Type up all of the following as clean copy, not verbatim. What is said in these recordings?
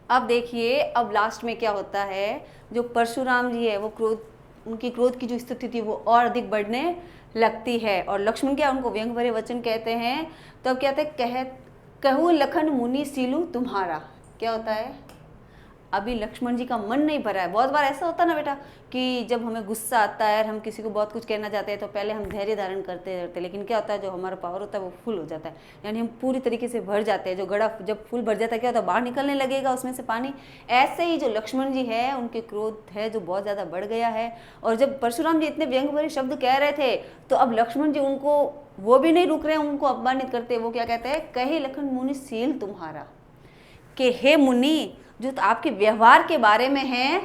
अब देखिए, अब लास्ट में क्या होता है, जो परशुराम जी है वो उनकी क्रोध की जो स्थिति थी वो और अधिक बढ़ने लगती है, और लक्ष्मण क्या उनको व्यंग भरे वचन कहते हैं। तो अब क्या कहते हैं, कहूँ लखन मुनि सीलू तुम्हारा। क्या होता है, अभी लक्ष्मण जी का मन नहीं भरा है। बहुत बार ऐसा होता है ना बेटा कि जब हमें गुस्सा आता है और हम किसी को बहुत कुछ कहना चाहते हैं तो पहले हम धैर्य धारण करते रहते हैं, लेकिन क्या होता है जो हमारा पावर होता है वो फुल हो जाता है, यानी हम पूरी तरीके से भर जाते हैं। जो घड़ा जब फुल भर जाता है क्या होता है, बाहर निकलने लगेगा उसमें से पानी। ऐसे ही जो लक्ष्मण जी है उनके क्रोध है जो बहुत ज़्यादा बढ़ गया है। और जब परशुराम जी इतने व्यंग भरे शब्द कह रहे थे तो अब लक्ष्मण जी उनको वो भी नहीं रुक रहे हैं, उनको अपमानित करते। वो क्या कहते हैं, कहे लखन मुनि सील तुम्हारा, कि हे मुनि जो तो आपके व्यवहार के बारे में है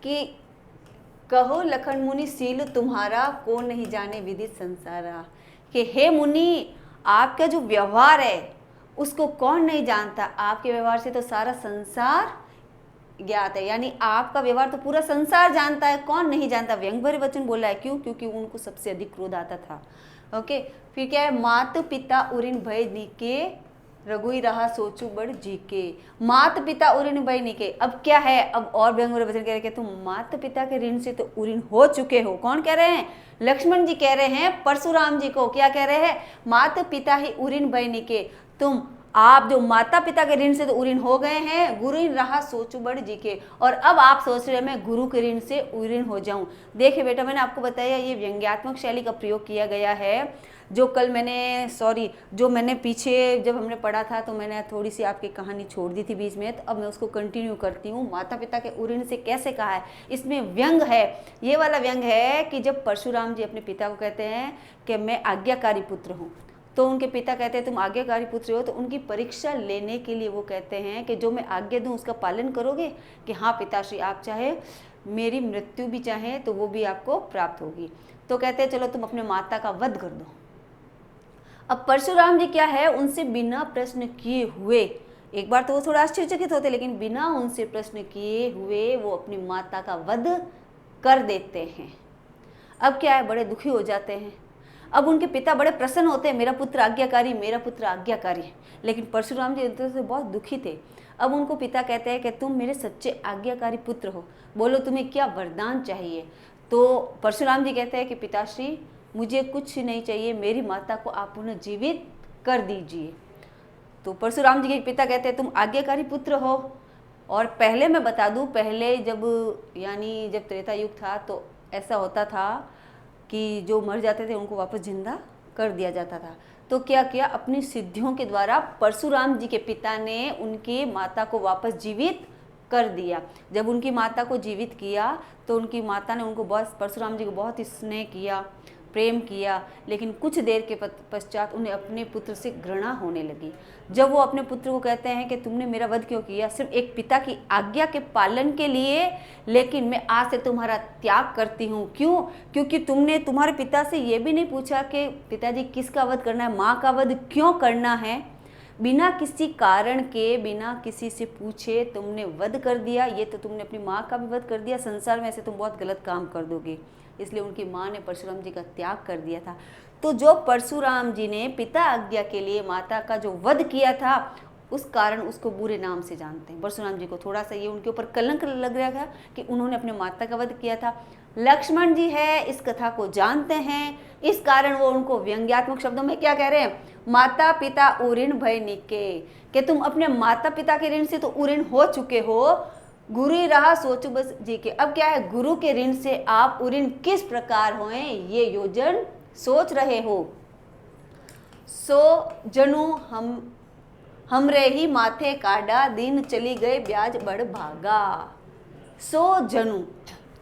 कि कहो लखन मुनि सील तुम्हारा, को नहीं जाने विदित संसारा। कि हे मुनि आपका जो व्यवहार है उसको कौन नहीं जानता, आपके व्यवहार से तो सारा संसार ज्ञात है, यानी आपका व्यवहार तो पूरा संसार जानता है, कौन नहीं जानता। व्यंग भरे वचन बोला है, क्यों, क्योंकि उनको सबसे अधिक क्रोध आता था। ओके, फिर क्या है, मात पिता उरिन भय निके, रघुई रहा सोचू बड़ जी के। मात पिता उरिन भय निके, अब क्या है, अब और व्यंग भरे वचन कह रहे हैं, तुम मात पिता के ऋण से तो उरिन हो चुके हो। कौन कह रहे हैं, लक्ष्मण जी कह रहे हैं परशुराम जी को। क्या कह रहे हैं, मात पिता ही उरिन भय निके, तुम आप जो माता पिता के ऋण से तो उऋण हो गए हैं, गुरु ऋण रहा सोचू बड़ जी के, और अब आप सोच रहे हैं मैं गुरु के ऋण से उऋण हो जाऊं। देखिए बेटा, मैंने आपको बताया ये व्यंग्यात्मक शैली का प्रयोग किया गया है। जो कल मैंने जो मैंने पीछे जब हमने पढ़ा था तो मैंने थोड़ी सी आपकी कहानी छोड़ दी थी बीच में, तो अब मैं उसको कंटिन्यू करती हूँ। माता पिता के उऋण से कैसे कहा है, इसमें व्यंग है। ये वाला व्यंग है कि जब परशुराम जी अपने पिता को कहते हैं कि मैं आज्ञाकारी पुत्र हूँ, तो उनके पिता कहते हैं तुम आज्ञाकारी पुत्र हो, तो उनकी परीक्षा लेने के लिए वो कहते हैं कि जो मैं आज्ञा दूं उसका पालन करोगे, कि हाँ पिताश्री आप चाहे मेरी मृत्यु भी चाहे तो वो भी आपको प्राप्त होगी। तो कहते हैं चलो तुम अपने माता का वध कर दो। अब परशुराम जी क्या है, उनसे बिना प्रश्न किए हुए, एक बार तो वो थोड़ा आश्चर्यचकित होते, लेकिन बिना उनसे प्रश्न किए हुए वो अपनी माता का वध कर देते हैं। अब क्या है, बड़े दुखी हो जाते हैं। अब उनके पिता बड़े प्रसन्न होते हैं, मेरा पुत्र आज्ञाकारी, मेरा पुत्र आज्ञाकारी है। लेकिन परशुराम जी अंदर से बहुत दुखी थे। अब उनको पिता कहते हैं कि तुम मेरे सच्चे आज्ञाकारी पुत्र हो, बोलो तुम्हें क्या वरदान चाहिए। तो परशुराम जी कहते हैं कि पिताश्री मुझे कुछ नहीं चाहिए, मेरी माता को आप पुनः जीवित कर दीजिए। तो परशुराम जी के पिता कहते हैं तुम आज्ञाकारी पुत्र हो, और पहले मैं बता दूं, पहले जब त्रेता युग था तो ऐसा होता था कि जो मर जाते थे उनको वापस जिंदा कर दिया जाता था। तो क्या किया, अपनी सिद्धियों के द्वारा परशुराम जी के पिता ने उनकी माता को वापस जीवित कर दिया। जब उनकी माता को जीवित किया तो उनकी माता ने उनको परशुराम जी को बहुत स्नेह किया, प्रेम किया, लेकिन कुछ देर के पश्चात उन्हें अपने पुत्र से घृणा होने लगी। जब वो अपने पुत्र को कहते हैं कि तुमने मेरा वध क्यों किया, सिर्फ एक पिता की आज्ञा के पालन के लिए, लेकिन मैं आज से तुम्हारा त्याग करती हूँ। क्यों, क्योंकि तुमने तुम्हारे पिता से ये भी नहीं पूछा कि पिताजी किसका वध करना है, माँ का वध क्यों करना है। बिना किसी कारण के, बिना किसी से पूछे तुमने वध कर दिया। ये तो तुमने अपनी माँ का भी वध कर दिया, संसार में ऐसे तुम बहुत गलत काम कर दोगे। इसलिए उनकी माँ ने परशुराम जी का त्याग कर दिया था। तो जो परशुराम जी ने पिता आज्ञा के लिए माता का जो वध किया था, उस कारण उसको बुरे नाम से जानते हैं। परशुराम जी को थोड़ा सा ये उनके ऊपर कलंक लग रहा था कि उन्होंने अपने माता का वध किया था। लक्ष्मण जी है इस कथा को जानते हैं, इस कारण वो उनको व्यंग्यात्मक शब्दों में क्या कह रहे हैं, माता पिता उऋण भय निके, कि तुम अपने माता पिता के ऋण से तो उऋण हो चुके हो, गुरु रहा सोचो बस जी के। अब क्या है, गुरु के ऋण से आप उऋण किस प्रकार होए ये योजन सोच रहे हो। सो जनु हमरे ही माथे काढ़ा, दिन चली गए ब्याज बढ़ भागा। सो जनु,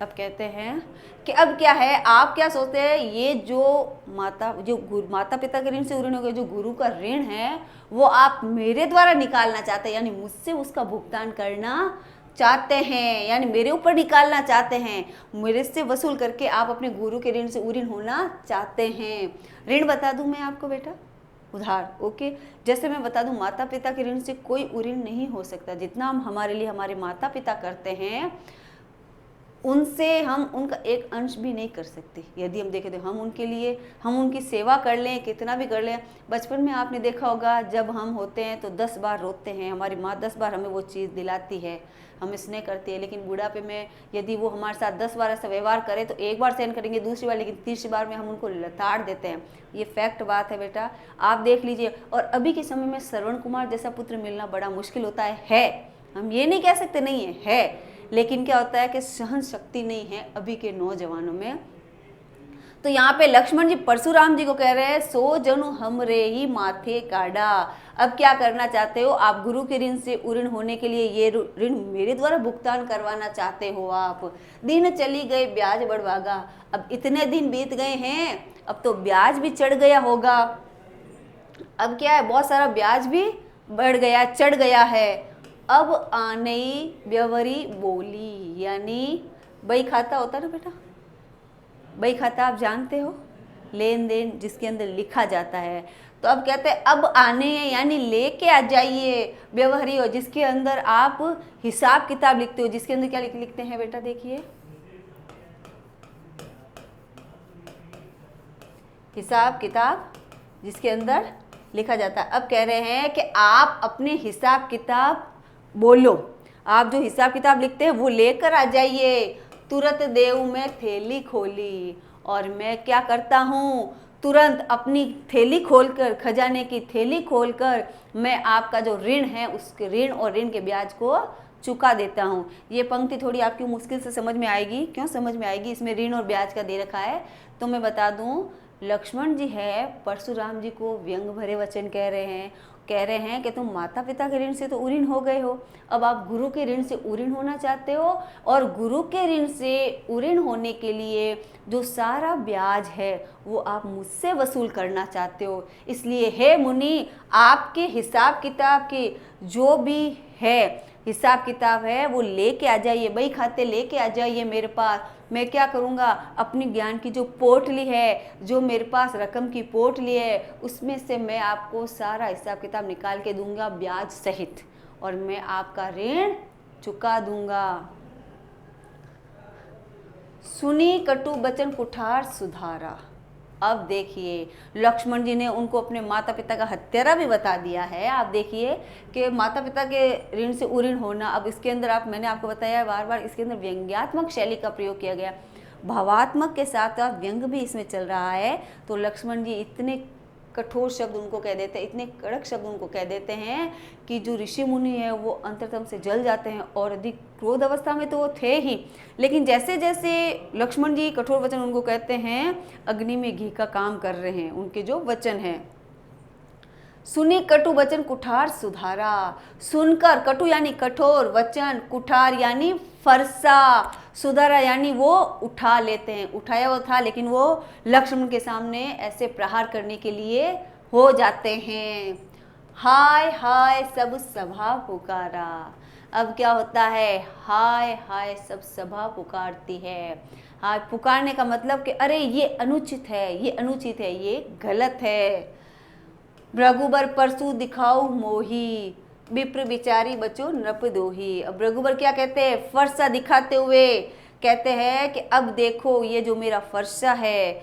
अब कहते हैं कि अब क्या है, आप क्या सोचते हैं, ये जो माता पिता के ऋण से उऋण हो गए, जो गुरु का ऋण है वो आप मेरे द्वारा निकालना चाहते हैं, यानी मुझसे उसका भुगतान करना चाहते हैं, यानी मेरे ऊपर निकालना चाहते हैं, मेरे से वसूल करके आप अपने गुरु के ऋण से उऋण होना चाहते हैं। ऋण बता दूं मैं आपको बेटा, उधार। ओके, जैसे मैं बता दूं, माता पिता के ऋण से कोई उऋण नहीं हो सकता। जितना हम हमारे लिए हमारे माता पिता करते हैं उनसे हम उनका एक अंश भी नहीं कर सकते। यदि हम देखें तो हम उनके लिए हम उनकी सेवा कर लें, कितना भी कर लें। बचपन में आपने देखा होगा जब हम होते हैं तो 10 बार रोते हैं, हमारी माँ 10 बार हमें वो चीज़ दिलाती है, हमें स्नेह करती है। लेकिन बुढ़ापे में यदि वो हमारे साथ 10 बार ऐसा व्यवहार करे तो एक बार सहन करेंगे, दूसरी बार, लेकिन तीसरी बार में हम उनको लताड़ देते हैं। ये फैक्ट बात है बेटा, आप देख लीजिए। और अभी के समय में श्रवण कुमार जैसा पुत्र मिलना बड़ा मुश्किल होता है। हम ये नहीं कह सकते नहीं है, लेकिन क्या होता है कि सहन शक्ति नहीं है अभी के नौजवानों में। तो यहाँ पे लक्ष्मण जी परशुराम जी को कह रहे हैं, सो जनु हमरे ही माथे काढ़ा। अब क्या करना चाहते हो आप? गुरु के ऋण से उऋण होने के लिए ये ऋण मेरे द्वारा भुगतान करवाना चाहते हो आप। दिन चली गए ब्याज बढ़वागा। अब इतने दिन बीत गए हैं, अब तो ब्याज भी चढ़ गया होगा। अब क्या है, बहुत सारा ब्याज भी बढ़ गया, चढ़ गया है। अब आनई व्यवरी बोली, यानी बही खाता होता ना बेटा, बही खाता आप जानते हो, लेन देन जिसके अंदर लिखा जाता है। तो अब कहते हैं अब आने यानी लेके आ जाइए, व्यवहारी हो जिसके अंदर आप हिसाब किताब लिखते हो, जिसके अंदर क्या लिखते हैं बेटा, देखिए हिसाब किताब जिसके अंदर लिखा जाता है। अब कह रहे हैं कि आप अपने हिसाब किताब बोलो, आप जो हिसाब किताब लिखते हैं वो लेकर आ जाइए। तुरंत देव में थैली खोली, और मैं क्या करता हूँ, तुरंत अपनी थैली खोलकर, खजाने की थैली खोलकर मैं आपका जो ऋण है उसके ऋण और ऋण के ब्याज को चुका देता हूँ। ये पंक्ति थोड़ी आपकी मुश्किल से समझ में आएगी। क्यों समझ में आएगी? इसमें ऋण और ब्याज का दे रखा है। तो मैं बता दूँ, लक्ष्मण जी है परशुराम जी को व्यंग भरे वचन कह रहे हैं कि तुम माता पिता के ऋण से तो उऋण हो गए हो, अब आप गुरु के ऋण से उऋण होना चाहते हो, और गुरु के ऋण से उऋण होने के लिए जो सारा ब्याज है वो आप मुझसे वसूल करना चाहते हो। इसलिए हे मुनि, आपके हिसाब किताब के जो भी है, हिसाब किताब है वो लेके आ जाइए, बही खाते लेके आ जाइए मेरे पास। मैं क्या करूँगा, अपनी ज्ञान की जो पोटली है, जो मेरे पास रकम की पोटली है, उसमें से मैं आपको सारा हिसाब किताब निकाल के दूंगा ब्याज सहित, और मैं आपका ऋण चुका दूंगा। सुनी कटु बचन कुठार सुधारा। अब देखिए लक्ष्मण जी ने उनको अपने माता पिता का हत्यारा भी बता दिया है। आप देखिए कि माता पिता के ऋण से उऋण होना। अब इसके अंदर मैंने आपको बताया बार बार, इसके अंदर व्यंग्यात्मक शैली का प्रयोग किया गया, भावात्मक के साथ साथ व्यंग भी इसमें चल रहा है। तो लक्ष्मण जी इतने कठोर शब्द उनको कह देते हैं, इतने कड़क शब्द उनको कह देते हैं कि जो ऋषि मुनि है वो अंतरतम से जल जाते हैं। और अधिक क्रोध अवस्था में तो वो थे ही, लेकिन जैसे जैसे लक्ष्मण जी कठोर वचन उनको कहते हैं, अग्नि में घी का काम कर रहे हैं उनके जो वचन हैं। सुनी कटु वचन कुठार सुधारा। सुनकर, कटु यानी कठोर, वचन, कुठार यानी फरसा, सुधारा यानी वो उठा लेते हैं। उठाया वो था, लेकिन वो लक्ष्मण के सामने ऐसे प्रहार करने के लिए हो जाते हैं। हाय हाय सब सभा पुकारा। अब क्या होता है, हाय हाय सब सभा पुकारती है। हाय पुकारने का मतलब कि अरे ये अनुचित है, ये अनुचित है, ये गलत है। भृगुबर परसु दिखाओ मोही, विप्र बिचारी बचो नृप दोही। अब भृगुबर क्या कहते हैं, फरसा दिखाते हुए कहते हैं कि अब देखो ये जो मेरा फरसा है,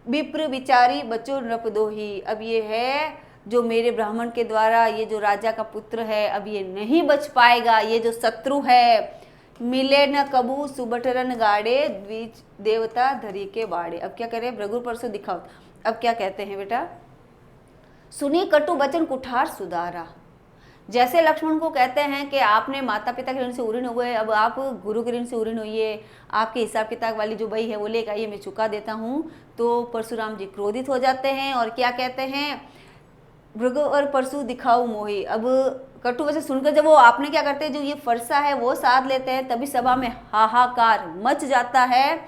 विप्र बिचारी बचो नृप दोही, अब ये है जो मेरे ब्राह्मण के द्वारा ये जो राजा का पुत्र है अब ये नहीं बच पाएगा, ये जो शत्रु है। मिले न कबू सुबठरन गाड़े, द्विज देवता धरी के बाड़े। अब क्या करें, भृगुबर परसु दिखाओ। अब क्या कहते हैं बेटा, सुनी कटु वचन कुठार सुधारा। जैसे लक्ष्मण को कहते हैं कि आपने माता पिता के ऋण से उऋण हो गए, अब आप गुरु के ऋण से उऋण होइए, आपके हिसाब किताब वाली जो बही है वो लेकर आइए, मैं चुका देता हूँ। तो परशुराम जी क्रोधित हो जाते हैं और क्या कहते हैं, भृगु और परशु दिखाओ मोही। अब कटु वचन सुनकर जब वो आपने क्या करते हैं, जो ये फरसा है वो साध लेते हैं, तभी सभा में हाहाकार मच जाता है।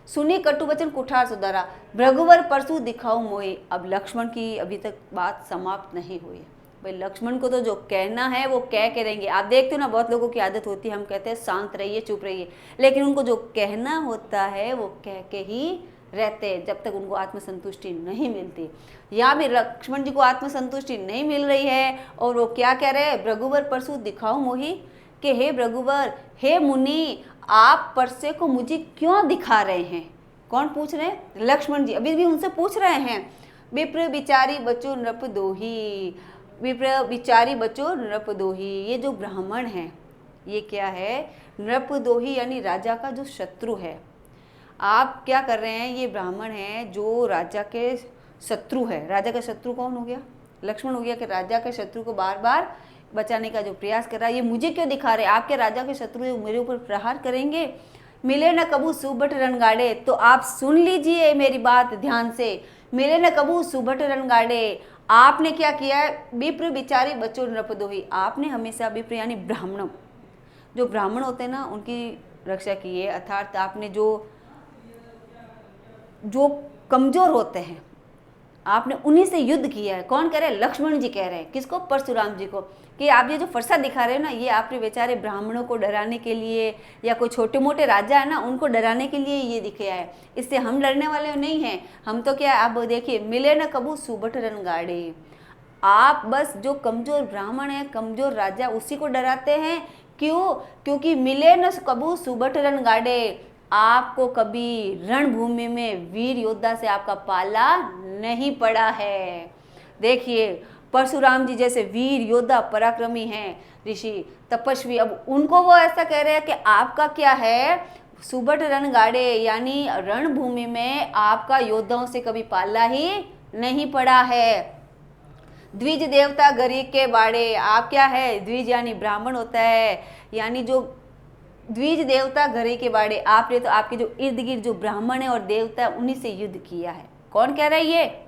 सुनी कटु वचन कुठार सुधारा, भृगुवर परशु दिखाओ मोही। अब लक्ष्मण की अभी तक बात समाप्त नहीं हुई। भाई लक्ष्मण को तो जो कहना है वो कह के रहेंगे। आप देखते हो ना, बहुत लोगों की आदत होती है, हम कहते हैं शांत रहिए, चुप रहिए, लेकिन उनको जो कहना होता है वो कह के ही रहते हैं जब तक उनको आत्मसंतुष्टि नहीं मिलती। यहाँ भी लक्ष्मण जी को आत्मसंतुष्टि नहीं मिल रही है और वो क्या कह रहे हैं, भृगुवर परशु दिखाओ मोही, कि हे भृगुवर, हे मुनि, आप परसे को मुझे क्यों दिखा रहे हैं? कौन पूछ रहे हैं? लक्ष्मण जी अभी भी उनसे पूछ रहे हैं। विप्र बिचारी बचो नृप दोही, विप्र बिचारी बचो नृप दोही। ये जो ब्राह्मण है ये क्या है? नृप दोही यानी राजा का जो शत्रु है। आप क्या कर रहे हैं? ये ब्राह्मण है जो राजा के शत्रु है। राजा का शत्रु कौन हो गया? लक्ष्मण हो गया कि राजा के शत्रु को बार बार बचाने का जो प्रयास कर रहा है। ये मुझे क्यों दिखा रहे? आपके राजा के शत्रु मेरे ऊपर प्रहार करेंगे। मिले न कबू सुबट रणगाड़े। तो आप सुन लीजिए मेरी बात ध्यान से। मिले न कबू सुबट रणगाड़े। आपने क्या किया है? विप्र बिचारी बचो नृपदोही। आपने हमेशा विप्र यानी ब्राह्मण, जो ब्राह्मण होते हैं ना उनकी रक्षा की है। अर्थात आपने जो कमजोर होते हैं आपने उन्हीं से युद्ध किया है। कौन कह रहे हैं? लक्ष्मण जी कह रहे हैं। किसको? परशुराम जी को। कि आप ये जो फरसा दिखा रहे हो ना, ये आपने बेचारे ब्राह्मणों को डराने के लिए, या कोई छोटे मोटे राजा है ना उनको डराने के लिए ये दिखाया है। इससे हम लड़ने वाले नहीं हैं। हम तो क्या, आप देखिए, मिले न कबू सुबट रणगाड़े। आप बस जो कमजोर ब्राह्मण है, कमजोर राजा, उसी को डराते हैं। क्यों? क्योंकि मिले न कबू सुबट रणगाड़े। आपको कभी रणभूमि में वीर योद्धा से आपका पाला नहीं पड़ा है। देखिए परशुराम जी जैसे वीर योद्धा पराक्रमी हैं, ऋषि तपस्वी, अब उनको वो ऐसा कह रहे हैं कि आपका क्या है? सुबट रणगाड़े यानी रणभूमि में आपका योद्धाओं से कभी पाला ही नहीं पड़ा है। द्विज देवता गरीब के बाड़े। आप क्या है? द्विज यानी ब्राह्मण होता है, यानी जो द्विज देवता घरे के बाड़े। आपने तो आपके जो इर्द गिर्द जो ब्राह्मण है और देवता है उन्हीं से युद्ध किया है। कौन कह रहा है?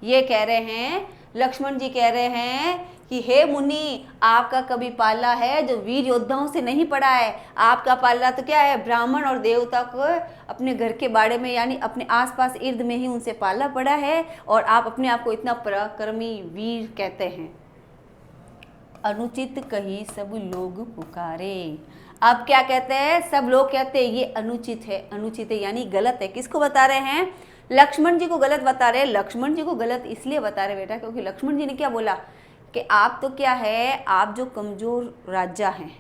ये कह रहे हैं लक्ष्मण जी, कह रहे हैं कि हे मुनि, आपका कभी पाला है जो वीर योद्धाओं से नहीं पड़ा है। आपका पाला तो क्या है? ब्राह्मण और देवता को अपने घर के बाड़े में यानी अपने आसपास इर्द में ही उनसे पाला पड़ा है, और आप अपने आप को इतना पराक्रमी वीर कहते हैं। अनुचित कही सब लोग पुकारे। अब क्या कहते हैं? सब लोग कहते हैं ये अनुचित है, अनुचित है यानी गलत है। किसको बता रहे हैं? लक्ष्मण जी को गलत बता रहे हैं। लक्ष्मण जी को गलत इसलिए बता रहे बेटा क्योंकि लक्ष्मण जी ने क्या बोला कि आप तो क्या है, आप जो कमजोर राजा हैं,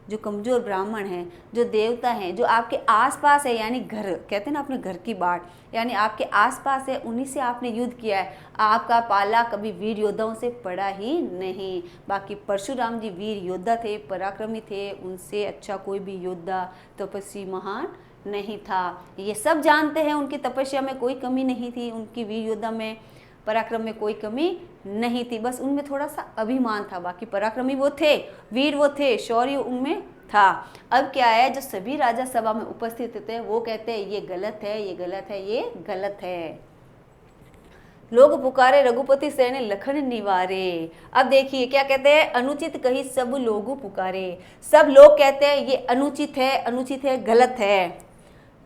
जो कमजोर ब्राह्मण हैं, जो देवता हैं, जो आपके आसपास है, यानी घर कहते हैं ना अपने घर की बाट, यानी आपके आसपास है, उन्हीं से आपने युद्ध किया है। आपका पाला कभी वीर योद्धाओं से पड़ा ही नहीं। बाकी परशुराम जी वीर योद्धा थे, पराक्रमी थे, उनसे अच्छा कोई भी योद्धा तपस्वी महान नहीं था। ये सब जानते हैं। उनकी तपस्या में कोई कमी नहीं थी, उनकी वीर योद्धा में, पराक्रम में कोई कमी नहीं थी। बस उनमें थोड़ा सा अभिमान था। बाकी पराक्रमी वो थे, वीर वो थे, शौर्य उनमें था। अब क्या है, जो सभी राजा सभा में उपस्थित थे वो कहते हैं ये गलत है, ये गलत है, ये गलत है। लोग पुकारे रघुपति सैने लखन निवारे। अब देखिए क्या कहते हैं? अनुचित कही सब लोग पुकारे। सब लोग कहते हैं ये अनुचित है, अनुचित है, गलत है।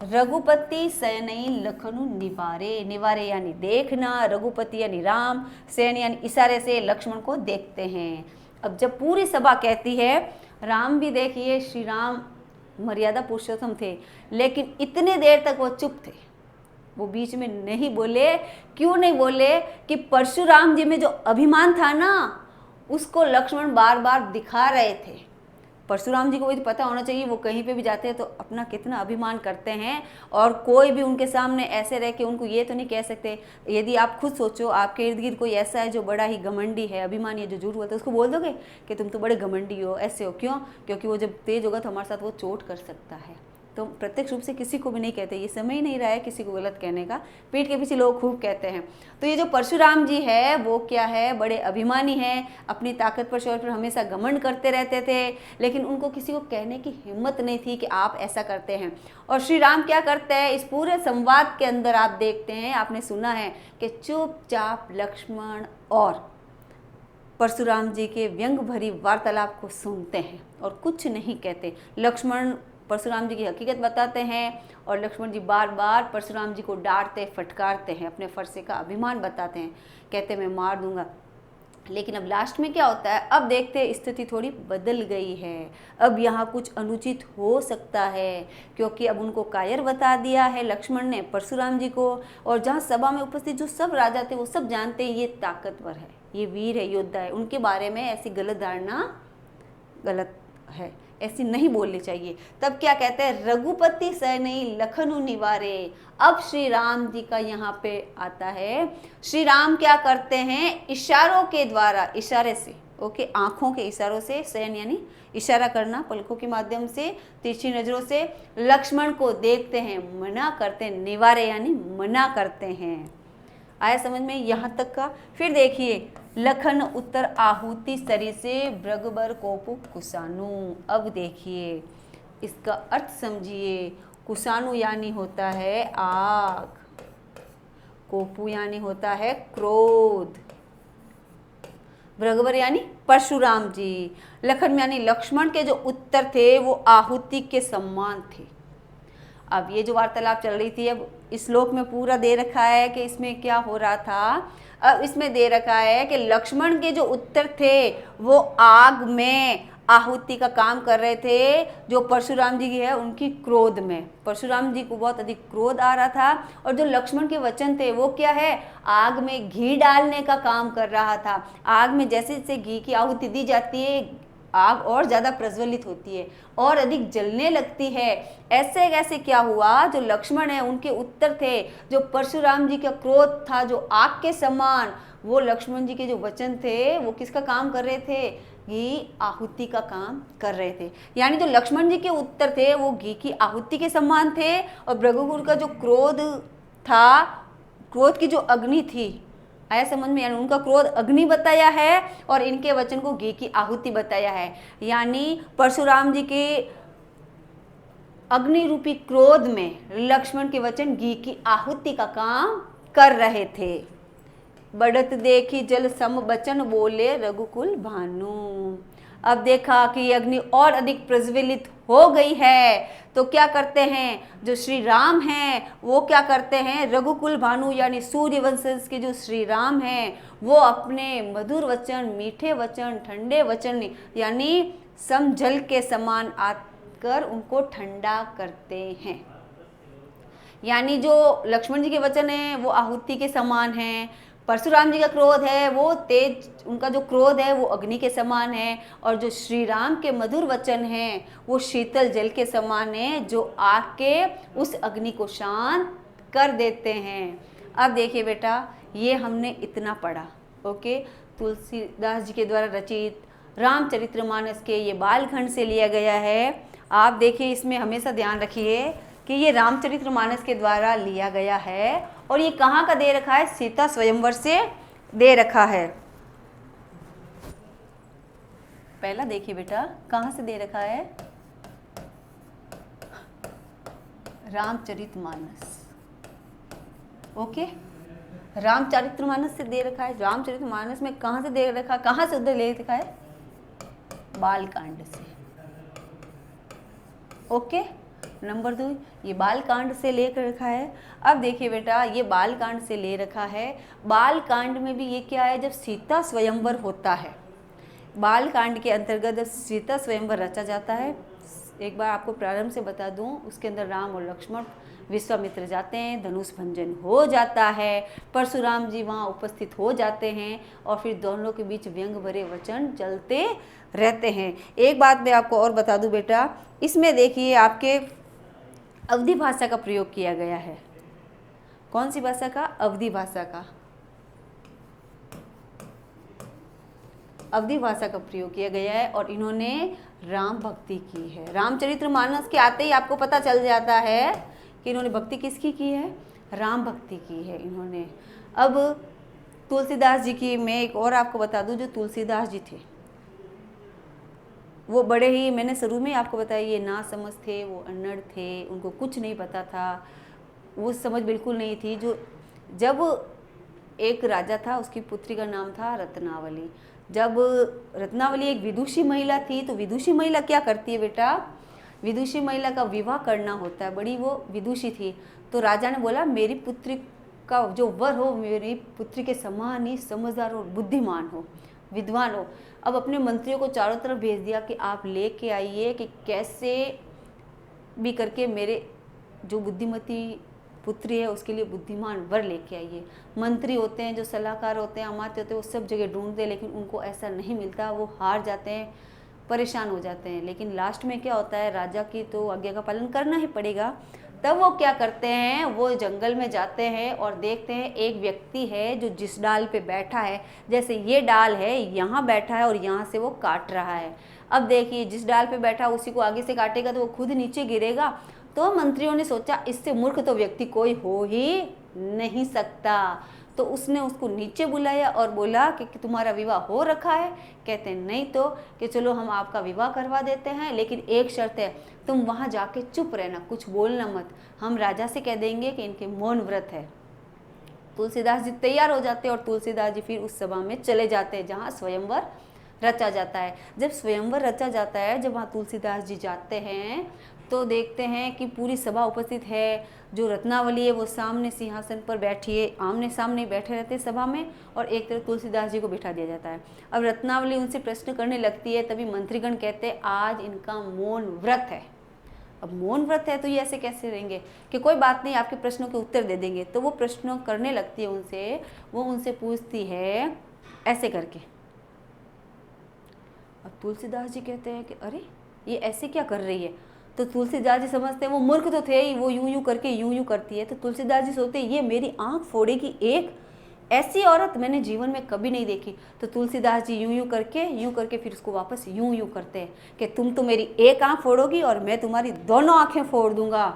रघुपति सैनी लखनु निवारे। निवारे यानी देखना, रघुपति यानी राम, सैन यानी इशारे से लक्ष्मण को देखते हैं। अब जब पूरी सभा कहती है, राम भी देखिए, श्री राम मर्यादा पुरुषोत्तम थे, लेकिन इतने देर तक वो चुप थे, वो बीच में नहीं बोले। क्यों नहीं बोले? कि परशुराम जी में जो अभिमान था ना, उसको लक्ष्मण बार बार दिखा रहे थे। परशुराम जी को भी पता होना चाहिए, वो कहीं पे भी जाते हैं तो अपना कितना अभिमान करते हैं, और कोई भी उनके सामने ऐसे रह के उनको ये तो नहीं कह सकते। यदि आप खुद सोचो, आपके इर्द गिर्द कोई ऐसा है जो बड़ा ही घमंडी है, अभिमानी है, जो झूठ बोलता है, उसको बोल दोगे कि तुम तो बड़े घमंडी हो, ऐसे हो। क्यों? क्योंकि वो जब तेज होगा तो हमारे साथ वो चोट कर सकता है। तो प्रत्यक्ष रूप से किसी को भी नहीं कहते, ये समय ही नहीं रहा है किसी को गलत कहने का। पीठ के पीछे लोग खूब कहते हैं। तो ये जो परशुराम जी है वो क्या है? बड़े अभिमानी हैं, अपनी ताकत पर, शौर्य पर हमेशा घमंड करते रहते थे, लेकिन उनको किसी को कहने की हिम्मत नहीं थी कि आप ऐसा करते हैं। और श्री राम क्या करते हैं? इस पूरे संवाद के अंदर आप देखते हैं, आपने सुना है कि चुपचाप लक्ष्मण और परशुराम जी के व्यंग भरी वार्तालाप को सुनते हैं और कुछ नहीं कहते। लक्ष्मण परशुराम जी की हकीकत बताते हैं, और लक्ष्मण जी बार बार परशुराम जी को डांटते फटकारते हैं, अपने फरसे का अभिमान बताते हैं, कहते मैं मार दूंगा। लेकिन अब लास्ट में क्या होता है? अब देखते हैं स्थिति थोड़ी बदल गई है। अब यहाँ कुछ अनुचित हो सकता है, क्योंकि अब उनको कायर बता दिया है लक्ष्मण ने परशुराम जी को। और जहाँ सभा में उपस्थित जो सब राजा थे वो सब जानते हैं ये ताकतवर है, ये वीर है, योद्धा है, उनके बारे में ऐसी गलत धारणा गलत है। ऐसी नहीं बोलनी चाहिए। तब क्या कहते हैं, रघुपति सैनी लखनऊ निवारे। अब श्री राम जी का यहाँ पे आता है, श्री राम क्या करते हैं, इशारों के द्वारा, इशारे से, ओके, आंखों के इशारों से, सैन यानी इशारा करना पलकों के माध्यम से, तिरछी नजरों से लक्ष्मण को देखते हैं, मना करते हैं, निवारे यानी मना करते हैं। आया समझ में यहाँ तक का। फिर देखिए, लखन उत्तर आहुति सरी से भृगबर कोपु कुसानु। अब देखिए इसका अर्थ समझिए। कुसानु यानी होता है आग, कोपु यानी होता है क्रोध, भृगबर यानी परशुराम जी, लखन यानी लक्ष्मण के जो उत्तर थे वो आहुति के समान थे। अब ये जो वार्तालाप चल रही थी, अब इस श्लोक में पूरा दे रखा है कि इसमें क्या हो रहा था। अब इसमें दे रखा है कि लक्ष्मण के जो उत्तर थे वो आग में आहुति का काम कर रहे थे, जो परशुराम जी की है उनकी क्रोध में। परशुराम जी को बहुत अधिक क्रोध आ रहा था, और जो लक्ष्मण के वचन थे वो क्या है, आग में घी डालने का काम कर रहा था। आग में जैसे जैसे घी की आहुति दी जाती है, आग और ज़्यादा प्रज्वलित होती है और अधिक जलने लगती है। ऐसे ऐसे क्या हुआ, जो लक्ष्मण है उनके उत्तर थे, जो परशुराम जी का क्रोध था जो आग के समान, वो लक्ष्मण जी के जो वचन थे वो किसका काम कर रहे थे, घी आहुति का काम कर रहे थे। यानी जो लक्ष्मण जी के उत्तर थे वो घी की आहुति के समान थे, और भृगुकुल का जो क्रोध था, क्रोध की जो अग्नि थी, आया समझ में, यानी उनका क्रोध अग्नि बताया है और इनके वचन को घी की आहुति बताया है। यानी परशुराम जी के अग्नि रूपी क्रोध में लक्ष्मण के वचन घी की आहुति का काम कर रहे थे। बढ़त देखी जल सम बचन बोले रघुकुल भानु। अब देखा कि अग्नि और अधिक प्रज्वलित हो गई है, तो क्या करते हैं, जो श्री राम हैं वो क्या करते हैं, रघुकुल भानु यानी सूर्यवंश के जो श्री राम हैं वो अपने मधुर वचन, मीठे वचन, ठंडे वचन यानी सम जल के समान आकर उनको ठंडा करते हैं। यानी जो लक्ष्मण जी के वचन हैं वो आहुति के समान हैं, परशुराम जी का क्रोध है वो तेज, उनका जो क्रोध है वो अग्नि के समान है, और जो श्री राम के मधुर वचन हैं वो शीतल जल के समान है, जो आग के उस अग्नि को शांत कर देते हैं। अब देखिए बेटा, ये हमने इतना पढ़ा, ओके। तुलसीदास जी के द्वारा रचित रामचरितमानस के ये बालखंड से लिया गया है। आप देखिए, इसमें हमेशा ध्यान रखिए कि ये रामचरितमानस के द्वारा लिया गया है, और ये कहाँ का दे रखा है, सीता स्वयंवर से दे रखा है। पहला देखिए बेटा, कहाँ से दे रखा है, रामचरितमानस, ओके, रामचरितमानस से दे रखा है। रामचरितमानस में कहाँ से दे रखा, कहाँ से उधर ले रखा है, बालकांड से, ओके। नंबर 2, ये बालकांड से लेकर रखा है। अब देखिए बेटा, ये बालकांड से ले रखा है। बालकांड में भी ये क्या है, जब सीता स्वयंवर होता है, बालकांड के अंतर्गत जब सीता स्वयंवर रचा जाता है, एक बार आपको प्रारंभ से बता दूं, उसके अंदर राम और लक्ष्मण विश्वामित्र जाते हैं, धनुष भंजन हो जाता है, परशुराम जी वहाँ उपस्थित हो जाते हैं, और फिर दोनों के बीच व्यंग भरे वचन चलते रहते हैं। एक बात मैं आपको और बता दूं बेटा, इसमें देखिए आपके अवधी भाषा का प्रयोग किया गया है। कौन सी भाषा का, अवधी भाषा का, अवधी भाषा का प्रयोग किया गया है, और इन्होंने राम भक्ति की है। रामचरितमानस के आते ही आपको पता चल जाता है कि इन्होंने भक्ति किसकी की है, राम भक्ति की है इन्होंने। अब तुलसीदास जी की मैं एक और आपको बता दूं, जो तुलसीदास जी थे वो बड़े ही, मैंने शुरू में आपको बताया, ये ना समझ थे, वो अनढ़ थे, उनको कुछ नहीं पता था, वो समझ बिल्कुल नहीं थी। जो जब एक राजा था, उसकी पुत्री का नाम था रत्नावली। जब रत्नावली एक विदुषी महिला थी, तो विदुषी महिला क्या करती है बेटा, विदुषी महिला का विवाह करना होता है, बड़ी वो विदुषी थी। तो राजा ने बोला, मेरी पुत्री का जो वर हो मेरी पुत्री के समान ही समझदार और बुद्धिमान हो, विद्वान हो। अब अपने मंत्रियों को चारों तरफ भेज दिया कि आप लेके आइए कि कैसे भी करके मेरे जो बुद्धिमती पुत्री है उसके लिए बुद्धिमान वर लेके आइए। मंत्री होते हैं, जो सलाहकार होते हैं, अमात्य होते हैं, वो सब जगह ढूंढते हैं, लेकिन उनको ऐसा नहीं मिलता, वो हार जाते हैं, परेशान हो जाते हैं। लेकिन लास्ट में क्या होता है, राजा की तो आज्ञा का पालन करना ही पड़ेगा। तब वो क्या करते हैं, वो जंगल में जाते हैं और देखते हैं एक व्यक्ति है जो जिस डाल पे बैठा है, जैसे ये डाल है यहाँ बैठा है और यहाँ से वो काट रहा है। अब देखिए जिस डाल पे बैठा उसी को आगे से काटेगा तो वो खुद नीचे गिरेगा। तो मंत्रियों ने सोचा इससे मूर्ख तो व्यक्ति कोई हो ही नहीं सकता। तो उसने उसको नीचे बुलाया और बोला कि तुम्हारा विवाह हो रखा है। कहते हैं नहीं तो, कि चलो हम आपका विवाह करवा देते हैं, लेकिन एक शर्त है, तुम वहाँ जाके चुप रहना, कुछ बोलना मत, हम राजा से कह देंगे कि इनके मौन व्रत है। तुलसीदास जी तैयार हो जाते हैं और तुलसीदास जी फिर उस सभा में चले जाते हैं जहाँ स्वयंवर रचा जाता है। जब स्वयंवर रचा जाता है, जब वहाँ तुलसीदास जी जाते हैं तो देखते हैं कि पूरी सभा उपस्थित है। जो रत्नावली है वो सामने सिंहासन पर बैठी है, आमने सामने बैठे रहते हैं सभा में, और एक तरफ तुलसीदास जी को बिठा दिया जाता है। अब रत्नावली उनसे प्रश्न करने लगती है, तभी मंत्रीगण कहते हैं आज इनका मौन व्रत है। अब मौन व्रत है तो ये ऐसे कैसे रहेंगे, कि कोई बात नहीं आपके प्रश्नों के उत्तर दे देंगे। तो वो प्रश्न करने लगती है उनसे, वो उनसे पूछती है ऐसे करके। अब तुलसीदास जी कहते हैं कि अरे ये ऐसे क्या कर रही है। तो तुलसीदास जी समझते हैं वो मूर्ख तो थे ही, वो यूं यूं करके यूं यूं करती है। तो तुलसीदास जी सोचते हैं ये मेरी आंख फोड़ेगी, एक ऐसी औरत मैंने जीवन में कभी नहीं देखी। तो तुलसीदास जी यूं करके फिर उसको वापस यूं यूं करते हैं कि तुम तो मेरी एक आंख फोड़ोगी और मैं तुम्हारी दोनों आंखें फोड़ दूंगा।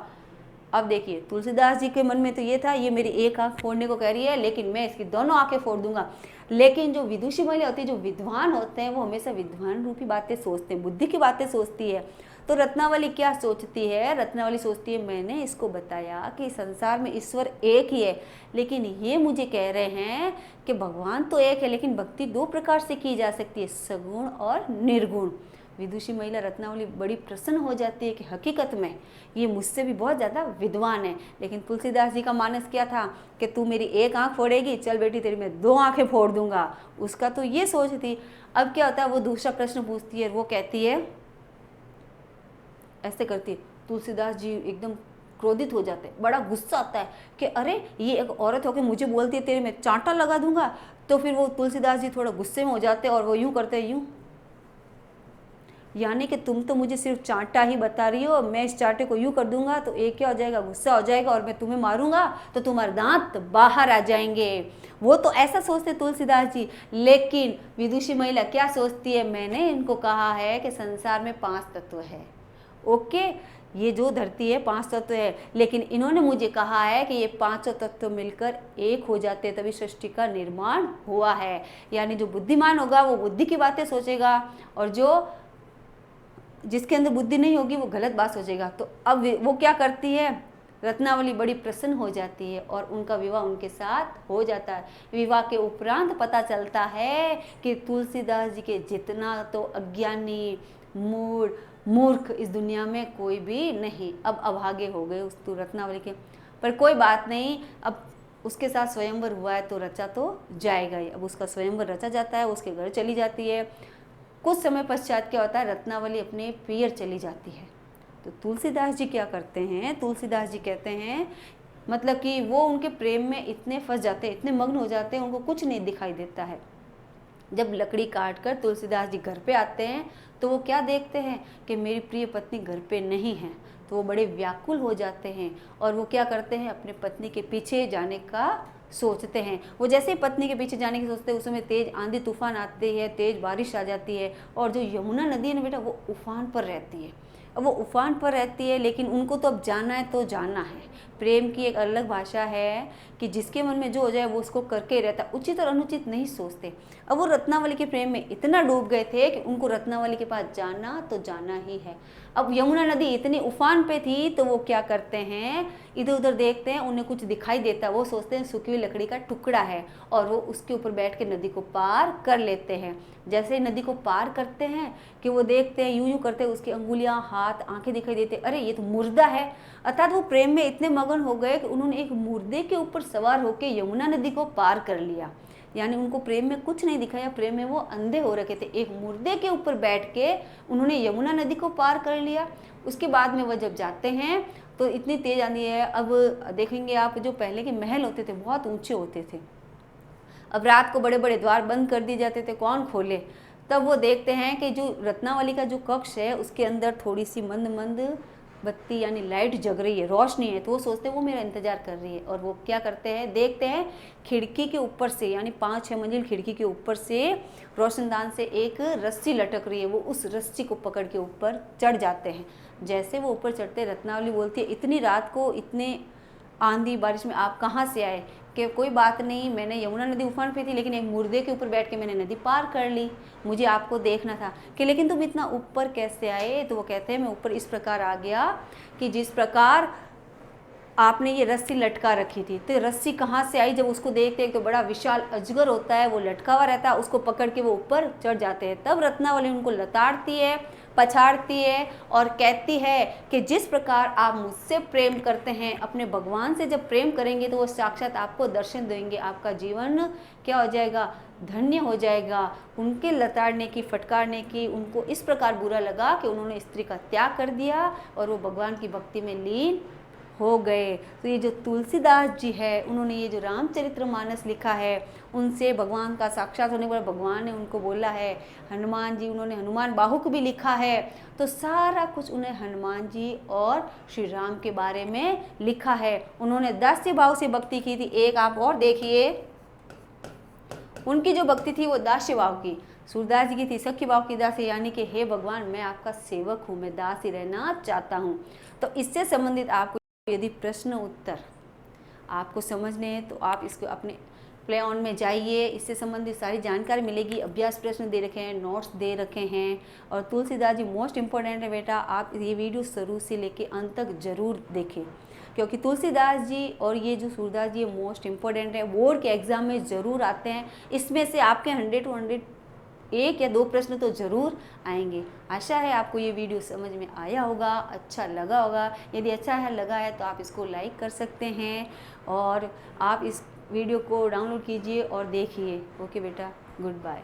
अब देखिए तुलसीदास जी के मन में तो ये था ये मेरी एक आंख फोड़ने को कह रही है, लेकिन मैं इसकी दोनों आंखें फोड़ दूंगा। लेकिन जो विदुषी महिला होती है, जो विद्वान होते हैं, वो हमेशा विद्वान रूपी बातें सोचते हैं, बुद्धि की बातें सोचती है। तो रत्नावली क्या सोचती है, रत्नावली सोचती है मैंने इसको बताया कि संसार में ईश्वर एक ही है, लेकिन ये मुझे कह रहे हैं कि भगवान तो एक है, लेकिन भक्ति दो प्रकार से की जा सकती है, सगुण और निर्गुण। विदुषी महिला रत्नावली बड़ी प्रसन्न हो जाती है कि हकीकत में ये मुझसे भी बहुत ज़्यादा विद्वान है। लेकिन तुलसीदास जी का मानस क्या था कि तू मेरी एक आंख फोड़ेगी, चल बेटी तेरी मैं दो आंखें फोड़ दूंगा, उसका तो ये सोच थी। अब क्या होता है, वो दूसरा प्रश्न पूछती है, वो कहती है ऐसे करती है। तुलसीदास जी एकदम क्रोधित हो जाते हैं, बड़ा गुस्सा आता है कि अरे ये एक औरत होकर मुझे बोलती है तेरे में चांटा लगा दूंगा। तो फिर वो तुलसीदास जी थोड़ा गुस्से में हो जाते हैं और वो यूं करते हैं, यूं, यानी कि तुम तो मुझे सिर्फ चांटा ही बता रही हो, मैं इस चांटे को यूं कर दूंगा तो एक क्या हो जाएगा, गुस्सा हो जाएगा और मैं तुम्हें मारूंगा तो तुम्हारे दांत बाहर आ जाएंगे। वो तो ऐसा सोचते तुलसीदास जी, लेकिन विदुषी महिला क्या सोचती है, मैंने इनको कहा है कि संसार में 5 तत्व है, ओके, ये जो धरती है 5 तत्व है, लेकिन इन्होंने मुझे कहा है कि ये 5 तत्व मिलकर एक हो जाते तभी सृष्टि का निर्माण हुआ है। यानी जो बुद्धिमान होगा वो बुद्धि की बातें सोचेगा, और जो जिसके अंदर बुद्धि नहीं होगी वो गलत बात सोचेगा। तो अब वो क्या करती है, रत्नावली बड़ी प्रसन्न हो जाती है और उनका विवाह उनके साथ हो जाता है। विवाह के उपरांत पता चलता है कि तुलसीदास जी के जितना तो अज्ञानी मूर्ख इस दुनिया में कोई भी नहीं। अब अभागे हो गए उस रत्नावली के, पर कोई बात नहीं, अब उसके साथ स्वयंवर हुआ है तो रचा तो जाएगा ही। अब उसका स्वयंवर रचा जाता है, उसके घर चली जाती है। कुछ समय पश्चात क्या होता है, रत्नावली अपने पियर चली जाती है। तो तुलसीदास जी क्या करते हैं, तुलसीदास जी कहते हैं मतलब कि वो उनके प्रेम में इतने फंस जाते हैं, इतने मग्न हो जाते हैं, उनको कुछ नहीं दिखाई देता है। जब लकड़ी काट कर तुलसीदास जी घर पे आते हैं तो वो क्या देखते हैं कि मेरी प्रिय पत्नी घर पे नहीं है। तो वो बड़े व्याकुल हो जाते हैं और वो क्या करते हैं, अपने पत्नी के पीछे जाने का सोचते हैं। वो जैसे ही पत्नी के पीछे जाने की सोचते हैं, उस समय तेज आंधी तूफान आती है, तेज बारिश आ जाती है, और जो यमुना नदी है ना बेटा, वो उफान पर रहती है। अब वो उफान पर रहती है, लेकिन उनको तो अब जाना है तो जाना है। प्रेम की एक अलग भाषा है कि जिसके मन में जो हो जाए वो उसको करके ही रहता, उचित और अनुचित नहीं सोचते। अब वो रत्नावली के प्रेम में इतना डूब गए थे कि उनको रत्नावली के पास जाना तो जाना ही है। अब यमुना नदी इतनी उफान पे थी तो वो क्या करते हैं, इधर उधर देखते हैं, उन्हें कुछ दिखाई देता, वो सोचते हैं सूखी हुई लकड़ी का टुकड़ा है, और वो उसके ऊपर बैठ के नदी को पार कर लेते हैं। जैसे ही नदी को पार करते हैं कि वो देखते हैं, यूं यूं करते हैं, उसकी अंगुलियां, हाथ, आंखें दिखाई देते, अरे ये तो मुर्दा है। अर्थात वो प्रेम में इतने मगन हो गए कि उन्होंने एक मुर्दे के ऊपर सवार होकर यमुना नदी को पार कर लिया। यानी उनको प्रेम में कुछ नहीं दिखाया, प्रेम में वो अंधे हो रखे थे। एक मुर्दे के ऊपर बैठ के उन्होंने यमुना नदी को पार कर लिया। उसके बाद में वह जब जाते हैं तो इतनी तेज आंधी है। अब देखेंगे आप, जो पहले के महल होते थे बहुत ऊंचे होते थे, अब रात को बड़े बड़े द्वार बंद कर दिए जाते थे, कौन खोले। तब वो देखते हैं कि जो रत्नावली का जो कक्ष है उसके अंदर थोड़ी सी मंद मंद बत्ती यानी लाइट जग रही है, रोशनी है। तो वो सोचते हैं वो मेरा इंतजार कर रही है, और वो क्या करते हैं, देखते हैं खिड़की के ऊपर से, यानी 5-6 मंजिल खिड़की के ऊपर से रोशनदान से एक रस्सी लटक रही है। वो उस रस्सी को पकड़ के ऊपर चढ़ जाते हैं। जैसे वो ऊपर चढ़ते, रत्नावली बोलती है, इतनी रात को इतने आंधी बारिश में आप कहाँ से आए? कि कोई बात नहीं, मैंने यमुना नदी उफान पे थी, लेकिन एक मुर्दे के ऊपर बैठ के मैंने नदी पार कर ली, मुझे आपको देखना था। कि लेकिन तुम इतना ऊपर कैसे आए? तो वो कहते हैं मैं ऊपर इस प्रकार आ गया कि जिस प्रकार आपने ये रस्सी लटका रखी थी। तो रस्सी कहाँ से आई? जब उसको देखते हैं तो बड़ा विशाल अजगर होता है, वो लटका हुआ रहता है, उसको पकड़ के वो ऊपर चढ़ जाते हैं। तब रत्नावली उनको लताड़ती है, पछाड़ती है और कहती है कि जिस प्रकार आप मुझसे प्रेम करते हैं, अपने भगवान से जब प्रेम करेंगे तो वो साक्षात आपको दर्शन देंगे, आपका जीवन क्या हो जाएगा, धन्य हो जाएगा। उनके लताड़ने की, फटकारने की उनको इस प्रकार बुरा लगा कि उन्होंने स्त्री का त्याग कर दिया और वो भगवान की भक्ति में लीन हो गए। तो ये जो तुलसीदास जी है, उन्होंने ये जो रामचरितमानस लिखा है, उनसे भगवान का साक्षात होने पर भगवान ने उनको बोला है। हनुमान जी, उन्होंने हनुमान बाहुक भी लिखा है। तो सारा कुछ उन्हें हनुमान जी और श्री राम के बारे में लिखा है। उन्होंने दास्य भाव से भक्ति की थी। एक आप और देखिए, उनकी जो भक्ति थी वो दास्य भाव की, सूरदास जी की थी सख्य भाव की दासी, यानी कि हे भगवान मैं आपका सेवक हूँ, मैं दास ही रहना चाहता हूँ। तो इससे संबंधित आपको यदि प्रश्न उत्तर आपको समझने हैं तो आप इसको अपने प्ले ऑन में जाइए, इससे संबंधित सारी जानकारी मिलेगी। अभ्यास प्रश्न दे रखे हैं, नोट्स दे रखे हैं। और तुलसीदास जी मोस्ट इम्पोर्टेंट है बेटा, आप ये वीडियो शुरू से लेके अंत तक जरूर देखें, क्योंकि तुलसीदास जी और ये जो सूरदास जी मोस्ट इम्पोर्टेंट है, बोर्ड के एग्जाम में ज़रूर आते हैं। इसमें से आपके 100 to 100 1 या 2 प्रश्न तो ज़रूर आएंगे। आशा है आपको ये वीडियो समझ में आया होगा, अच्छा लगा होगा। यदि अच्छा लगा है तो आप इसको लाइक कर सकते हैं और आप इस वीडियो को डाउनलोड कीजिए और देखिए। ओके बेटा, गुड बाय।